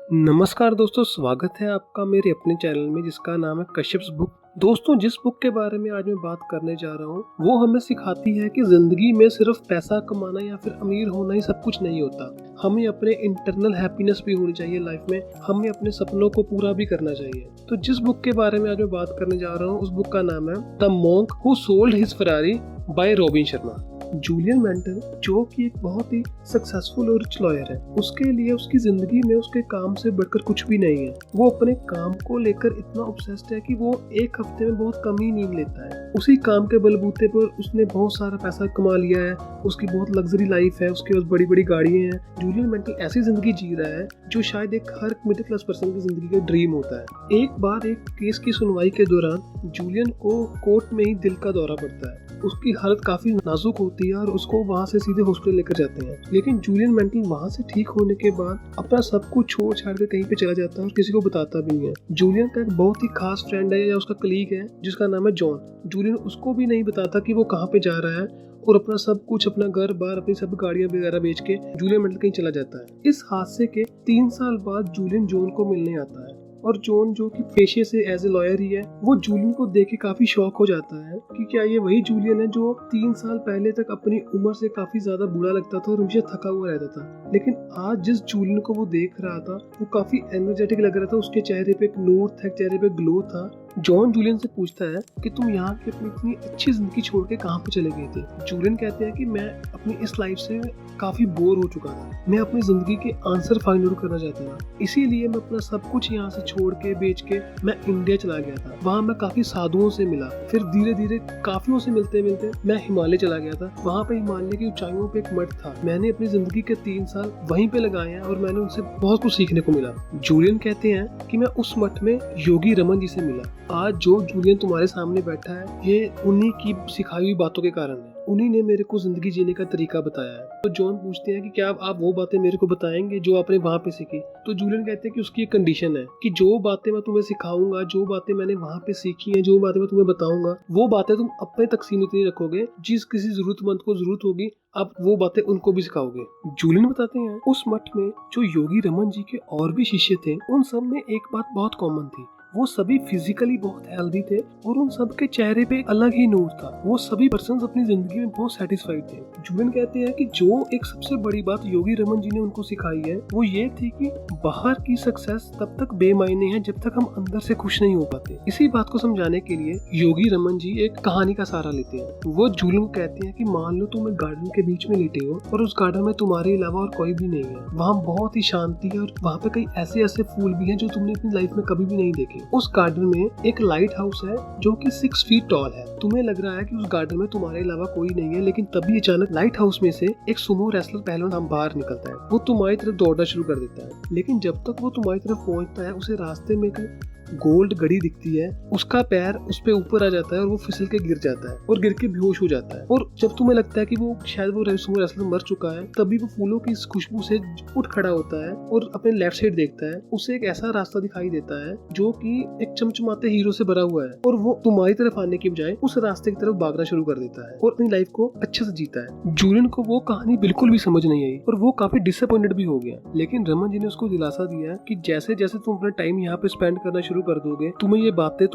नमस्कार दोस्तों, स्वागत है आपका मेरे अपने चैनल में जिसका नाम है कश्यप्स बुक। दोस्तों, जिस बुक के बारे में आज मैं बात करने जा रहा हूँ वो हमें सिखाती है कि जिंदगी में सिर्फ पैसा कमाना या फिर अमीर होना ही सब कुछ नहीं होता। हमें अपने इंटरनल हैप्पीनेस भी होनी चाहिए लाइफ में, हमें अपने सपनों को पूरा भी करना चाहिए। तो जिस बुक के बारे में आज मैं बात करने जा रहा हूँ उस बुक का नाम है the monk who sold his Ferrari by Robin Sharma. Julian Mantle जो कि एक बहुत ही सक्सेसफुल और रिच लॉयर है, उसके लिए उसकी जिंदगी में उसके काम से बढ़कर कुछ भी नहीं है। वो अपने काम को लेकर इतना ऑब्सेस्ड है कि वो एक हफ्ते में बहुत कम ही नींद लेता है। उसी काम के बलबूते पर उसने बहुत सारा पैसा कमा लिया है, उसकी बहुत लग्जरी लाइफ है, उसके पास बड़ी बड़ी गाड़ियां हैं। जूलियन मेंटल ऐसी जिंदगी जी रहा है जो शायद एक हर मिडिल क्लास पर्सन की जिंदगी का ड्रीम होता है। एक बार एक केस की सुनवाई के दौरान जूलियन को कोर्ट में ही दिल का दौरा पड़ता है। उसकी हालत काफी नाजुक होती है और उसको वहां से सीधे हॉस्पिटल लेकर जाते हैं। लेकिन जूलियन मेंटल वहां से ठीक होने के बाद अपना सब कुछ छोड़ छाड़ कर कहीं पे चला जाता है और किसी को बताता भी नहीं है। जूलियन का एक बहुत ही खास फ्रेंड है या उसका कलीग है जिसका नाम है जॉन। जूलियन उसको भी नहीं बताता कि वो कहाँ पे जा रहा है और अपना सब कुछ, अपना घर बार, अपनी सब गाड़ियां वगैरह बेच के जूलियन मेंटल कहीं चला जाता है। इस हादसे के 3 साल बाद जूलियन जॉन को मिलने आता है और जॉन जो कि पेशे से एज ए लॉयर ही है, वो जूलियन को देख के काफी शॉक हो जाता है कि क्या ये वही जूलियन है जो 3 साल पहले तक अपनी उम्र से काफी ज्यादा बूढ़ा लगता था और हमेशा थका हुआ रहता था। लेकिन आज जिस जूलियन को वो देख रहा था वो काफी एनर्जेटिक लग रहा था, उसके चेहरे पे एक नूर था, चेहरे पे ग्लो था। जॉन जूलियन से पूछता है कि तुम यहाँ की अपनी इतनी अच्छी जिंदगी छोड़ के कहाँ पे चले गए थे। जूलियन कहते हैं कि मैं अपनी इस लाइफ से काफी बोर हो चुका था, मैं अपनी जिंदगी के आंसर फाइंड आउट करना चाहता था, इसीलिए मैं अपना सब कुछ यहाँ से छोड़ के बेच के मैं इंडिया चला गया था। वहाँ मैं काफी साधुओं से मिला, फिर धीरे धीरे काफियों से मिलते मिलते मैं हिमालय चला गया था। वहाँ पे हिमालय की ऊंचाइयों पे एक मठ था, मैंने अपनी जिंदगी के 3 साल वहीं पे लगाए हैं और मैंने उनसे बहुत कुछ सीखने को मिला। जूलियन कहते हैं कि मैं उस मठ में योगी रमन जी से मिला। आज जो जूलियन तुम्हारे सामने बैठा है ये उन्हीं की सिखाई हुई बातों के कारण है, उन्हीं ने मेरे को जिंदगी जीने का तरीका बताया है। तो जॉन पूछते हैं कि क्या आप वो बातें मेरे को बताएंगे जो आपने वहाँ पे सीखी। तो जूलियन कहते हैं कि उसकी एक कंडीशन है कि जो बातें मैं तुम्हें सिखाऊंगा, जो बातें मैंने वहाँ पे सीखी हैं, जो बातें मैं तुम्हें बताऊंगा, वो बातें तुम अपने तक सीमित नहीं रखोगे। जिस किसी जरूरतमंद को जरूरत होगी आप वो बातें उनको भी सिखाओगे। जूलियन बताते हैं उस मठ में जो योगी रमन जी के और भी शिष्य थे उन सब में एक बात बहुत कॉमन थी, वो सभी फिजिकली बहुत हेल्दी थे और उन सब के चेहरे पे एक अलग ही नूर था। वो सभी पर्सन्स अपनी जिंदगी में बहुत सेटिस्फाइड थे। जूलियन कहते हैं कि जो एक सबसे बड़ी बात योगी रमन जी ने उनको सिखाई है वो ये थी कि बाहर की सक्सेस तब तक बेमायने है जब तक हम अंदर से खुश नहीं हो पाते। इसी बात को समझाने के लिए योगी रमन जी एक कहानी का सहारा लेते हैं। वो जूलियन को कहते हैं कि मान लो तुम एक गार्डन के बीच में लेटे हो और उस गार्डन में तुम्हारे अलावा और कोई भी नहीं है। वहाँ बहुत ही शांति है और वहाँ पे कई ऐसे ऐसे फूल भी हैं जो तुमने अपनी लाइफ में कभी भी नहीं देखे। उस गार्डन में एक लाइट हाउस है जो कि 6 फीट टॉल है। तुम्हें लग रहा है कि उस गार्डन में तुम्हारे अलावा कोई नहीं है, लेकिन तभी अचानक लाइट हाउस में से एक सुमो रेसलर पहलवान बाहर निकलता है। वो तुम्हारी तरफ दौड़ना शुरू कर देता है, लेकिन जब तक वो तुम्हारी तरफ पहुंचता है उसे रास्ते में एक गोल्ड घड़ी दिखती है, उसका पैर उस पे ऊपर आ जाता है और वो फिसल के गिर जाता है और गिर के बेहोश हो जाता है। और जब तुम्हें लगता है कि वो शायद वो सुमो रेसलर मर चुका है, तभी वो फूलों की खुशबू से उठ खड़ा होता है और अपने लेफ्ट साइड देखता है। उसे एक ऐसा रास्ता दिखाई देता है जो कि एक चमचमाते हीरो से भरा हुआ है और वो तुम्हारी तरफ आने की बजाय उस रास्ते की तरफ भागना शुरू कर देता है और अपनी लाइफ को अच्छे से जीता है। जूलियन को वो कहानी बिल्कुल भी समझ नहीं आई और वो काफी डिसअपॉइंटेड भी हो गया, लेकिन रमन जी ने उसको दिलासा दिया कि जैसे जैसे तुम अपना टाइम यहाँ पे स्पेंड करना शुरू कर दोगे, तुम्हें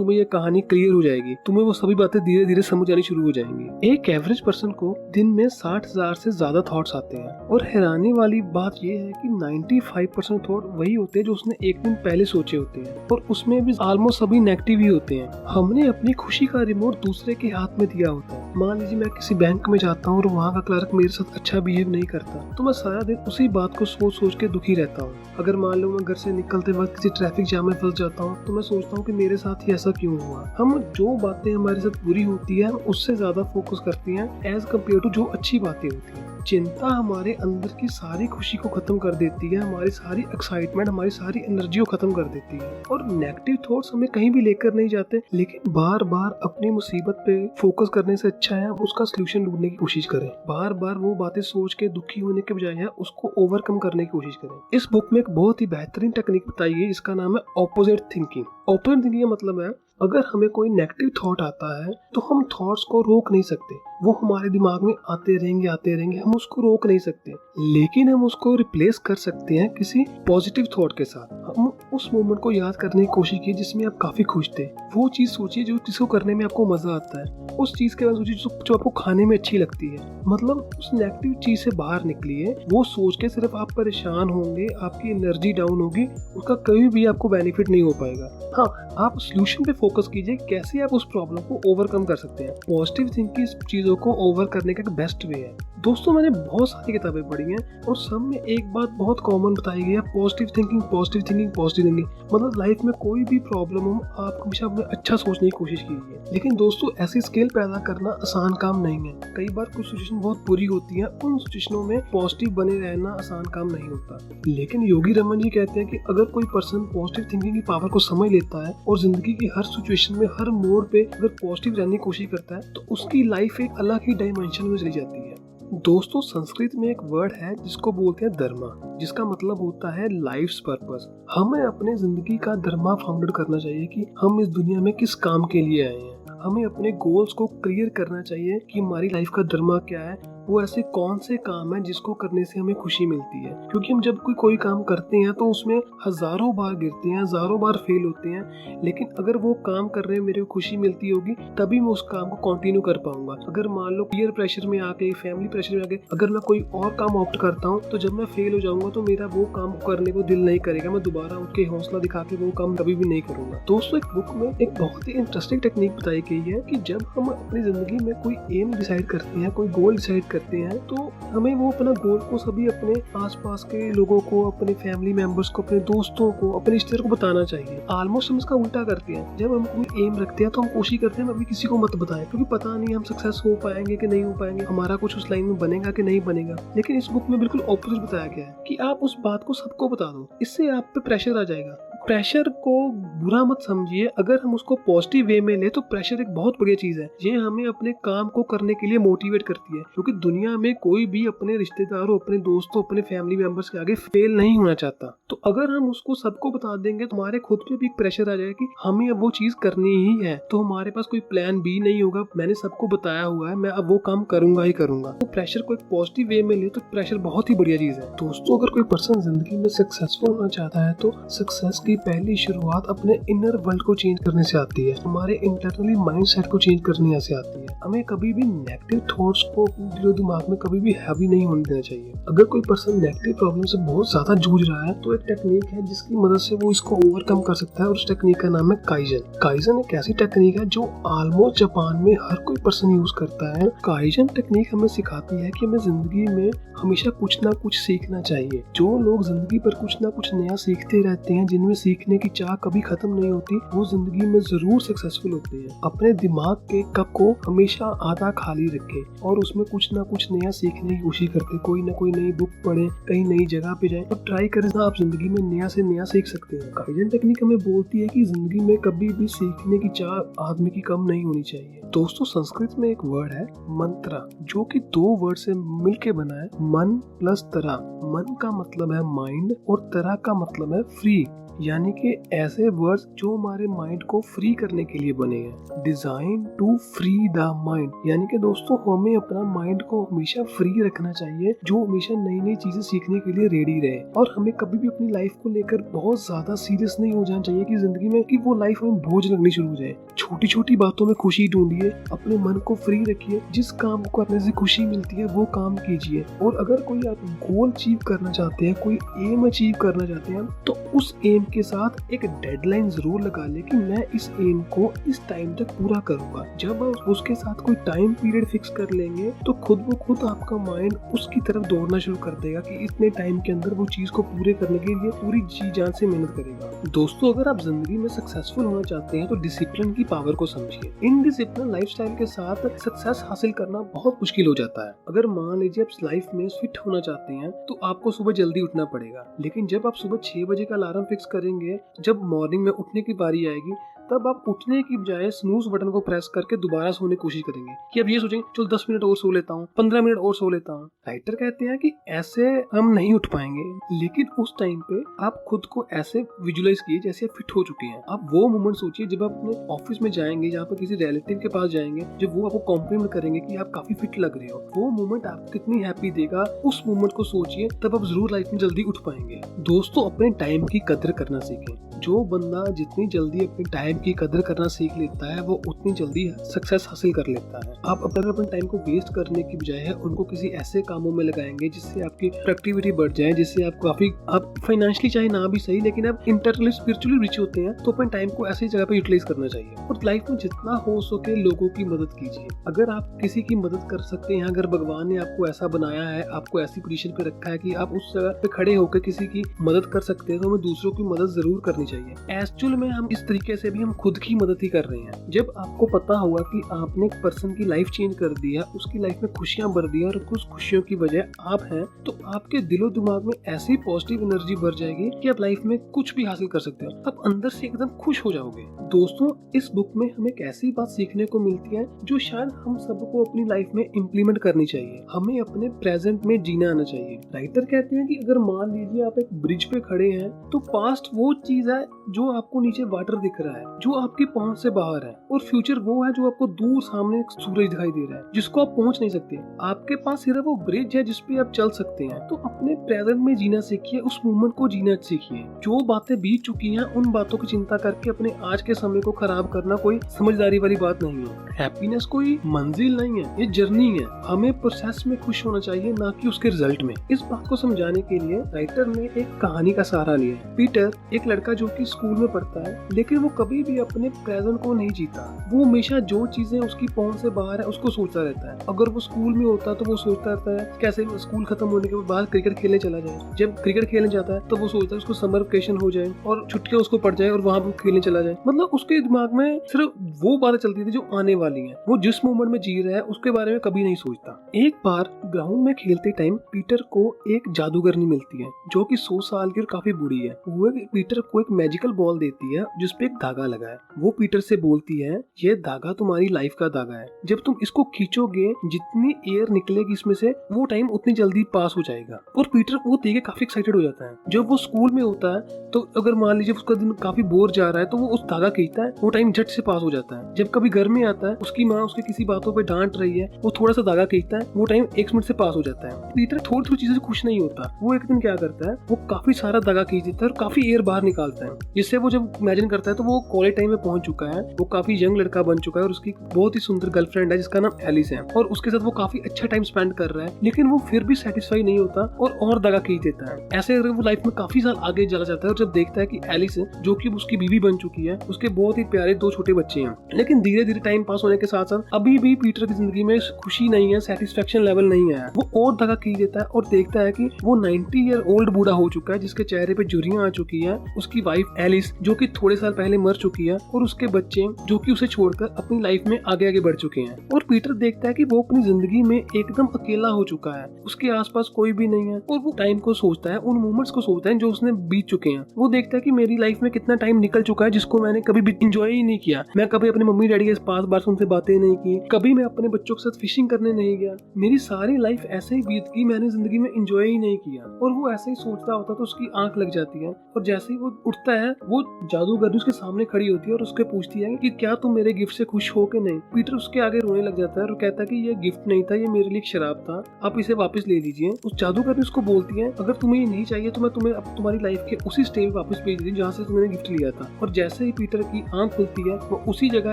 ये कहानी क्लियर हो जाएगी, तुम्हें वो सभी बातें धीरे धीरे समझ आनी शुरू हो जाएंगी। एक एवरेज पर्सन को दिन में 60,000 से ज्यादा थॉट्स आते हैं और हैरानी वाली बात ये है कि 95% थॉट वही होते हैं जो उसने एक दिन पहले सोचे होते हैं और उसमें भी ऑलमोस्ट सभी नेगेटिव ही होते हैं। हमने अपनी खुशी का रिमोट दूसरे के हाथ में दिया होता है। मान लीजिए मैं किसी बैंक में जाता हूँ और वहाँ का क्लर्क मेरे साथ अच्छा बिहेव नहीं करता, तो मैं सारा दिन उसी बात को सोच सोच के दुखी रहता हूँ। अगर मान लो मैं घर से निकलते वक्त किसी ट्रैफिक जाम में फंस जाता हूँ तो मैं सोचता हूँ कि मेरे साथ ही ऐसा क्यों हुआ। हम जो बातें हमारे साथ बुरी होती है हम उससे ज्यादा फोकस करते हैं एज कम्पेयर टू जो अच्छी बातें होती हैं। चिंता हमारे अंदर की सारी खुशी को खत्म कर देती है, हमारी सारी एक्साइटमेंट, हमारी सारी एनर्जी को खत्म कर देती है और नेगेटिव थॉट्स हमें कहीं भी लेकर नहीं जाते। लेकिन बार बार अपनी मुसीबत पे फोकस करने से अच्छा है उसका सोल्यूशन ढूंढने की कोशिश करें। बार बार वो बातें सोच के दुखी होने के बजाय है उसको ओवरकम करने की कोशिश करें। इस बुक में एक बहुत ही बेहतरीन टेक्निक बताई है जिसका नाम है ऑपोजिट थिंकिंग। ऑपोजिट थिंकिंग का मतलब है अगर हमें कोई नेगेटिव थॉट आता है तो हम थॉट्स को रोक नहीं सकते, वो हमारे दिमाग में आते रहेंगे, हम उसको रोक नहीं सकते, लेकिन हम उसको रिप्लेस कर सकते हैं किसी पॉजिटिव थॉट के साथ। उस मोमेंट को याद करने की कोशिश कीजिए जिसमें आप काफी खुश थे। वो चीज सोचिए जिसको करने में आपको मजा आता है। उस चीज के बाद सोचिए जो आपको खाने में अच्छी लगती है। मतलब उस नेगेटिव चीज से बाहर निकलिए। वो सोच के सिर्फ आप परेशान होंगे, आपकी एनर्जी डाउन होगी, उसका कभी भी आपको बेनिफिट नहीं हो पाएगा। हाँ, आप सोल्यूशन पे फोकस कीजिए, कैसे आप उस प्रॉब्लम को ओवरकम कर सकते हैं। पॉजिटिव थिंकिंग इस चीजों को ओवर करने का एक बेस्ट वे है। दोस्तों, मैंने बहुत सारी किताबें पढ़ी हैं और सब में एक बात बहुत कॉमन बताई गई है, positive thinking, positive thinking, positive thinking. मतलब लाइफ में कोई भी प्रॉब्लम हो, आप हमेशा अपने अच्छा सोचने की कोशिश कीजिए। लेकिन दोस्तों, ऐसी स्किल पैदा करना आसान काम नहीं है। कई बार कुछ सिचुएशन बहुत बुरी होती है, उन सिचुएशनों में पॉजिटिव बने रहना आसान काम नहीं होता। लेकिन योगी रमन जी कहते हैं कि अगर कोई पर्सन पॉजिटिव थिंकिंग की पावर को समझ लेता है और जिंदगी की हर सिचुएशन में, हर मोड़ पे अगर पॉजिटिव रहने की कोशिश करता है, तो उसकी लाइफ एक अलग ही डायमेंशन में चली जाती है। दोस्तों, संस्कृत में एक वर्ड है जिसको बोलते हैं धर्मा, जिसका मतलब होता है लाइफ्स पर्पस। हमें अपने जिंदगी का धर्मा फाउंडेड करना चाहिए कि हम इस दुनिया में किस काम के लिए आए हैं। हमें अपने गोल्स को क्लियर करना चाहिए कि हमारी लाइफ का धर्मा क्या है, वो ऐसे कौन से काम है जिसको करने से हमें खुशी मिलती है। क्योंकि हम जब कोई काम करते हैं तो उसमें हजारों बार गिरते हैं, हजारों बार फेल होते हैं, लेकिन अगर वो काम कर रहे हैं मेरे को खुशी मिलती होगी, तभी मैं उस काम को कंटिन्यू कर पाऊंगा। अगर मान लो पीयर प्रेशर में आके, फैमिली प्रेशर में आके अगर मैं कोई और काम ऑप्ट करता हूँ, तो जब मैं फेल हो जाऊंगा तो मेरा वो काम करने को दिल नहीं करेगा। मैं दोबारा उठ के हौसला दिखा के वो काम कभी भी नहीं करूंगा। दोस्तों, एक बुक में एक बहुत ही इंटरेस्टिंग टेक्निक बताई गई है कि जब हम अपनी जिंदगी में कोई एम डिसाइड करते हैं, कोई गोल डिसाइड करते हैं, तो हमें वो अपना गोल को सभी अपने आसपास के लोगों को, अपने फैमिली मेंबर्स को, अपने दोस्तों को, अपने रिश्तेदारों को बताना चाहिए। ऑलमोस्ट हम इसका उल्टा करते हैं। जब हम अपनी एम रखते हैं तो हम कोशिश करते हैं अभी किसी को मत बताएं, क्योंकि पता नहीं हम सक्सेस हो पाएंगे कि नहीं हो पाएंगे, हमारा कुछ उस लाइन में बनेगा कि नहीं बनेगा। लेकिन इस बुक में बिल्कुल ऑपोजिट बताया गया है कि आप उस बात को सबको बता दो, इससे आप पे प्रेशर आ जाएगा। प्रेशर को बुरा मत समझिए, अगर हम उसको पॉजिटिव वे में ले तो प्रेशर एक बहुत बढ़िया चीज है। ये हमें अपने काम को करने के लिए मोटिवेट करती है, क्योंकि दुनिया में कोई भी अपने रिश्तेदारों, अपने दोस्तों, अपने फैमिली मेंबर्स के आगे फेल नहीं होना चाहता। तो अगर हम उसको सबको बता देंगे तो हमारे खुद पे भी प्रेशर आ जाएगा कि हमें अब वो चीज करनी ही है। तो हमारे पास कोई प्लान बी नहीं होगा, मैंने सबको बताया हुआ है, मैं अब वो काम करूंगा ही करूंगा। तो प्रेशर को एक पॉजिटिव वे में ले तो प्रेशर बहुत ही बढ़िया चीज है। दोस्तों, अगर कोई पर्सन जिंदगी में सक्सेसफुल होना चाहता है तो सक्सेस की पहली शुरुआत अपने इनर वर्ल्ड को चेंज करने से आती है। हमारे इंटरनली माइंडसेट को चेंज करने से आती है। हमें कभी भी नेगेटिव थॉट्स को दिलो दिमाग में कभी भी हैवी नहीं होने देना चाहिए। अगर कोई पर्सन नेगेटिव प्रॉब्लम से बहुत ज्यादा जूझ रहा है तो एक टेक्निक है जिसकी मदद से वो इसको ओवरकम कर सकता है, और उस टेक्निक का नाम है काइजन। काइजन एक ऐसी टेक्निक है जो ऑलमोस्ट जापान में हर कोई पर्सन यूज करता है। काइजन टेक्निक हमें सिखाती है कि हमें जिंदगी में हमेशा कुछ ना कुछ सीखना चाहिए। जो लोग जिंदगी पर कुछ ना कुछ नया सीखते रहते हैं, जिनमें सीखने की चाह कभी खत्म नहीं होती, वो जिंदगी में जरूर सक्सेसफुल होते हैं। अपने दिमाग के कप को हमेशा आधा खाली रखें और उसमें कुछ ना कुछ नया सीखने की कोशिश करते, कोई ना कोई नई बुक पढ़ें, कहीं नई जगह पे जाएं और ट्राई करें, आप जिंदगी में नया से नया सीख सकते हैं। काइजन टेक्निक हमें बोलती है कि जिंदगी में कभी भी सीखने की चाह आदमी की कम नहीं होनी चाहिए। दोस्तों, संस्कृत में एक वर्ड है मंत्रा, जो कि दो वर्ड से मिलके बना है, मन प्लस तरा। मन का मतलब है माइंड और तरा का मतलब है फ्री, यानी कि ऐसे वर्ड्स जो हमारे माइंड को फ्री करने के लिए बने हैं। Design to free the mind, यानी कि दोस्तों हमें अपना माइंड को हमेशा फ्री रखना चाहिए, जो हमेशा नई नई चीजें सीखने के लिए रेडी रहे। और हमें कभी भी अपनी लाइफ को लेकर बहुत ज्यादा सीरियस नहीं हो जाना चाहिए कि जिंदगी में कि वो लाइफ हमें बोझ लगनी शुरू हो जाए। छोटी छोटी बातों में खुशी ढूंढिए, अपने मन को फ्री रखिए, जिस काम को करने से खुशी मिलती है वो काम कीजिए। और अगर कोई आप गोल अचीव करना चाहते हैं, कोई एम अचीव करना चाहते हैं, तो उस एम के साथ एक डेडलाइन जरूर लगा ले कि मैं इस एम को इस टाइम तक पूरा करूंगा। जब आप उसके साथ कोई टाइम पीरियड फिक्स कर लेंगे तो खुद ब खुद आपका माइंड उसकी तरफ दौड़ना शुरू कर देगा कि इतने टाइम के अंदर वो चीज को पूरे करने के लिए पूरी जी जान से मेहनत करेगा। दोस्तों, अगर आप जिंदगी में सक्सेसफुल होना चाहते हैं तो डिसिप्लिन की पावर को समझिए। इनडिसिप्लिन लाइफस्टाइल के साथ सक्सेस हासिल करना बहुत मुश्किल हो जाता है। अगर मान लीजिए आप लाइफ में फिट होना चाहते हैं तो आपको सुबह जल्दी उठना पड़ेगा, लेकिन जब आप सुबह 6 बजे का अलार्म फिक्स करेंगे, जब मॉर्निंग में उठने की बारी आएगी तब आप उठने की बजाय स्नूज बटन को प्रेस करके दोबारा सोने की कोशिश करेंगे कि अब ये सोचेंगे चलो 10 मिनट और सो लेता हूँ, 15 मिनट और सो लेता हूँ। राइटर कहते हैं कि ऐसे हम नहीं उठ पाएंगे, लेकिन उस टाइम पे आप खुद को ऐसे विजुअलाइज कीजिए जैसे आप फिट हो चुके हैं। आप वो मोमेंट सोचिए जब आप अपने ऑफिस में जाएंगे, जहाँ पर किसी रिलेटिव के पास जाएंगे, जब वो आपको कॉम्प्लीमेंट करेंगे कि आप काफी फिट लग रहे हो, वो मोमेंट आपको कितनी हैप्पी देगा, उस मोमेंट को सोचिए, तब आप जरूर लाइफ में जल्दी उठ पाएंगे। दोस्तों, अपने टाइम की कदर करना सीखें। जो बंदा जितनी जल्दी अपने टाइम की कदर करना सीख लेता है, वो उतनी जल्दी सक्सेस हासिल कर लेता है। आप अपने टाइम को वेस्ट करने की बजाय उनको किसी ऐसे कामों में लगाएंगे जिससे आपकी प्रोडक्टिविटी बढ़ जाए, जिससे आप फाइनेंशियली चाहे ना भी सही, लेकिन आप इंटरनली स्पिरिचुअली रिच होते हैं, तो अपने टाइम को ऐसी जगह पे यूटिलाइज करना चाहिए। और लाइफ में जितना हो सके लोगों की मदद कीजिए। अगर आप किसी की मदद कर सकते हैं, अगर भगवान ने आपको ऐसा बनाया है, आपको ऐसी पोजीशन पे रखा है कि आप उस जगह पे खड़े होकर किसी की मदद कर सकते हैं, तो हमें दूसरों की मदद जरूर करनी चाहिए। एक्चुअल में हम इस तरीके से भी हम खुद की मदद ही कर रहे हैं। जब आपको पता हुआ कि आपने एक पर्सन की लाइफ चेंज कर दी है, उसकी लाइफ में खुशियां भर दी है और उस खुशियों की वजह आप हैं, तो आपके दिलो दिमाग में ऐसी पॉजिटिव एनर्जी भर जाएगी कि आप लाइफ में कुछ भी हासिल कर सकते हो। आप अंदर से एकदम खुश हो जाओगे। दोस्तों, इस बुक में हमें एक ऐसी बात सीखने को मिलती है जो शायद हम सबको अपनी लाइफ में इम्प्लीमेंट करनी चाहिए। हमें अपने प्रेजेंट में जीना आना चाहिए। राइटर कहते हैं कि अगर मान लीजिए आप एक ब्रिज पे खड़े हैं, तो पास्ट वो चीज है जो आपको नीचे वाटर दिख रहा है, जो आपकी पहुंच से बाहर है, और फ्यूचर वो है जो आपको दूर सामने एक सूरज दिखाई दे रहा है, जिसको आप पहुंच नहीं सकते। आपके पास सिर्फ वो ब्रिज है जिसपे आप चल सकते हैं। तो अपने प्रेजेंट में जीना सीखिए, उस मोमेंट को जीना सीखिए। जो बातें बीत चुकी हैं, उन बातों की चिंता करके अपने आज के समय को खराब करना कोई समझदारी वाली बात नहीं है। हैप्पीनेस कोई मंजिल नहीं है, ये जर्नी है। हमें प्रोसेस में खुश होना चाहिए, ना कि उसके रिजल्ट में। इस बात को समझाने के लिए राइटर ने एक कहानी का सहारा लिया है। पीटर एक लड़का जो कि स्कूल में पढ़ता है, लेकिन वो कभी भी अपने प्रेजेंट को नहीं जीता। वो हमेशा जो चीजें उसकी पहुंच से बाहर है उसको सोचता रहता है। अगर वो स्कूल में होता तो वो सोचता रहता है कैसे स्कूल खत्म होने के बाद क्रिकेट खेलने चला जाए। जब क्रिकेट खेलने जाता है तो वो सोचता है उसको समर वेकेशन हो जाए और छुट्टियां उसको पड़ जाए और वहां पर खेलने चला जाए। मतलब उसके दिमाग में सिर्फ वो बातें चलती थी जो आने वाली है। वो जिस मोमेंट में जी रहा है उसके बारे में कभी नहीं सोचता। एक बार ग्राउंड में खेलते टाइम पीटर को एक जादूगरनी मिलती है जो कि 100 साल की और काफी बूढ़ी है। वो पीटर को एक मैजिकल बॉल देती है जिसपे एक धागा लगा है। वो पीटर से बोलती है, ये धागा तुम्हारी लाइफ का धागा है। जब तुम इसको खींचोगे, जितनी एयर निकलेगी इसमें से, वो टाइम उतनी जल्दी पास हो जाएगा। और पीटर वो देख के काफी एक्साइटेड हो जाता है। जब वो स्कूल में होता है तो अगर मान लीजिए उसका दिन काफी बोर जा रहा है, तो वो उस धागा खींचता है, वो टाइम झट से पास हो जाता है। जब कभी घर में आता है, उसकी माँ उसके किसी बातों पे डांट रही है, वो थोड़ा सा धागा खींचता है, वो टाइम 1 मिनट से पास हो जाता है। पीटर थोड़ी थोड़ी चीजें से खुश नहीं होता। वो एक दिन क्या करता है, वो काफी सारा धागा खींच देता है और काफी एयर बाहर निकालता है, जिससे वो जब इमेजिन करता है तो वो कॉलेज टाइम में पहुंच चुका है। वो काफी यंग लड़का बन चुका है और उसकी बहुत ही सुंदर गर्लफ्रेंड है जिसका नाम एलिस है, और उसके साथ वो काफी अच्छा टाइम स्पेंड कर रहा है। लेकिन वो फिर भी सेटिस्फाई नहीं होता और धागा खींच देता है। ऐसे करके वो लाइफ में काफी साल आगे चला जाता है और जब देखता है कि एलिस जो कि उसकी बीवी बन चुकी है, उसके बहुत ही प्यारे 2 छोटे बच्चे हैं। लेकिन धीरे धीरे टाइम पास होने के साथ साथ अभी भी पीटर की जिंदगी में खुशी नहीं है, सेटिस्फेक्शन लेवल नहीं आया। वो और धागा खींच देता है और देखता है कि वो 90 ईयर ओल्ड बूढ़ा हो चुका है, जिसके चेहरे पे झुर्रियां आ चुकी है। उसकी वाइफ एलिस जो कि थोड़े साल पहले मर चुकी है, और उसके बच्चे जो कि उसे छोड़कर अपनी लाइफ में आगे आगे बढ़ चुके हैं। और पीटर देखता है कि वो अपनी जिंदगी में एकदम अकेला हो चुका है, उसके आसपास कोई भी नहीं है। और वो टाइम को सोचता है, उन मोमेंट्स को सोचता है जो उसने बीत चुके हैं। वो देखता है कि मेरी लाइफ में कितना टाइम निकल चुका है जिसको मैंने कभी भी एंजॉय ही नहीं किया। मैं कभी अपने मम्मी डैडी के पास बार उनसे बातें नहीं की, कभी मैं अपने बच्चों के साथ फिशिंग करने नहीं गया। मेरी सारी लाइफ ऐसे ही बीत गई, मैंने जिंदगी में एंजॉय ही नहीं किया। और वो ऐसे ही सोचता होता तो उसकी आंख लग जाती है, और जैसे ही वो उठता है, वो जादूगर उसके सामने खड़ी होती है और उसके पूछती है कि क्या तुम मेरे गिफ्ट से खुश हो के नहीं। पीटर उसके आगे रोने लग जाता है और कहता है कि ये गिफ्ट नहीं था, ये मेरे लिए एक शराब था, आप इसे वापस ले लीजिए। उस जादूगर उसको बोलती है, अगर तुम्हें ये नहीं चाहिए तो मैं तुम्हें अब तुम्हारी लाइफ के उसी स्टेज पे वापस भेज दी जहाँ से तुमने गिफ्ट लिया था। और जैसे ही पीटर की आंख खुलती है, वो उसी जगह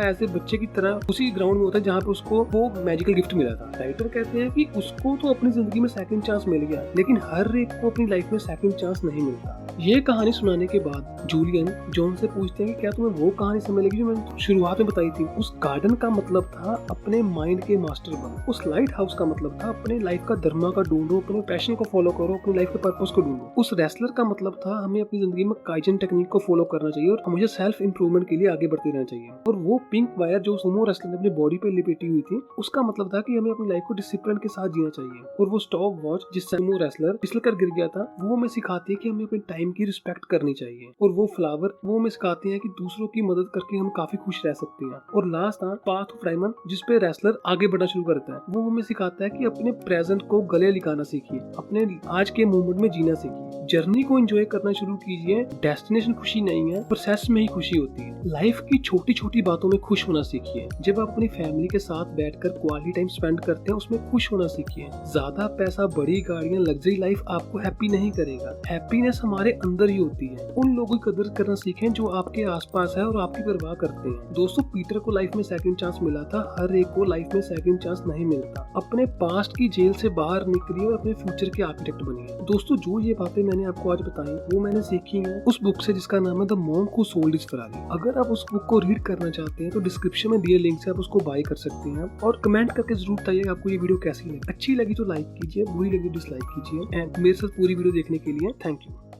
ऐसे बच्चे की तरह उसी ग्राउंड में होता है जहाँ पे उसको वो मैजिकल गिफ्ट मिला था। राइटर कहते हैं कि उसको तो अपनी जिंदगी में सेकंड चांस मिल गया, लेकिन हर एक को अपनी लाइफ में सेकंड चांस नहीं मिलता। ये कहानी सुनाने के बाद जूलियन जॉन से पूछते हैं कि क्या तुम्हें वो कहानी समझ लगी जो मैंने शुरुआत में बताई थी। उस गार्डन का मतलब था अपने माइंड के मास्टर बनो। उस लाइट हाउस का मतलब था अपने लाइफ का धर्मा का ढूंढो, अपने पैशन को फॉलो करो, अपनी लाइफ के पर्पस को ढूंढो। उस रेसलर का मतलब था हमें अपनी जिंदगी में काइजन टेक्निक को फॉलो करना चाहिए और हमें सेल्फ इंप्रूवमेंट के लिए आगे बढ़ते रहना चाहिए। और वो पिंक वायर जो सुमो रेसलर ने अपनी बॉडी पे लिपेटी हुई थी, उसका मतलब था कि हमें अपनी लाइफ को डिसिप्लिन के साथ जीना चाहिए। और वो स्टॉप वॉच जिससे सुमो रेसलर फिसल कर गिर गया था, वो हमें सिखाती है कि हमें अपने टाइम की रिस्पेक्ट करनी चाहिए। और वो फ्लावर वो हमें सिखाती है कि दूसरों की मदद करके हम काफी खुश रह सकते हैं। और लास्ट था पाथ ऑफ डायमंड, जिसपे रेसलर आगे बढ़ना शुरू करता है। वो हमें सिखाता है कि अपने प्रेजेंट को गले लगाना सीखिए, अपने आज के मोमेंट में जीना सीखिए, जर्नी को एंजॉय करना शुरू कीजिए। डेस्टिनेशन खुशी नहीं है, प्रोसेस में ही खुशी होती है। लाइफ की छोटी छोटी बातों में खुश होना सीखिए। जब आप अपनी फैमिली के साथ बैठकर क्वालिटी टाइम स्पेंड करते हैं, उसमें खुश होना सीखिए। ज्यादा पैसा, बड़ी गाड़ियां, लग्जरी लाइफ आपको हैप्पी नहीं करेगा। हैप्पीनेस हमारे अंदर ही होती है। उन लोगों की कदर करना सीखें जो आपके आसपास है और आपकी परवाह करते हैं। दोस्तों, पीटर को लाइफ में सेकंड चांस मिला था, हर एक को लाइफ में सेकंड चांस नहीं मिलता। अपने पास्ट की जेल से बाहर निकलिए और अपने फ्यूचर के आर्किटेक्ट बनिए। दोस्तों, जो ये बातें मैंने आपको आज बताई वो मैंने सीखी है उस बुक से जिसका नाम है the monk who sold his Ferrari. अगर आप उस बुक को रीड करना चाहते हैं तो डिस्क्रिप्शन में दिए लिंक से आप उसको बाय कर सकते हैं। और कमेंट करके जरूर बताइए आपको ये वीडियो कैसी लगी। अच्छी लगी तो लाइक कीजिए, बुरी लगी डिसलाइक कीजिए। एंड मेरे साथ पूरी वीडियो देखने के लिए थैंक यू।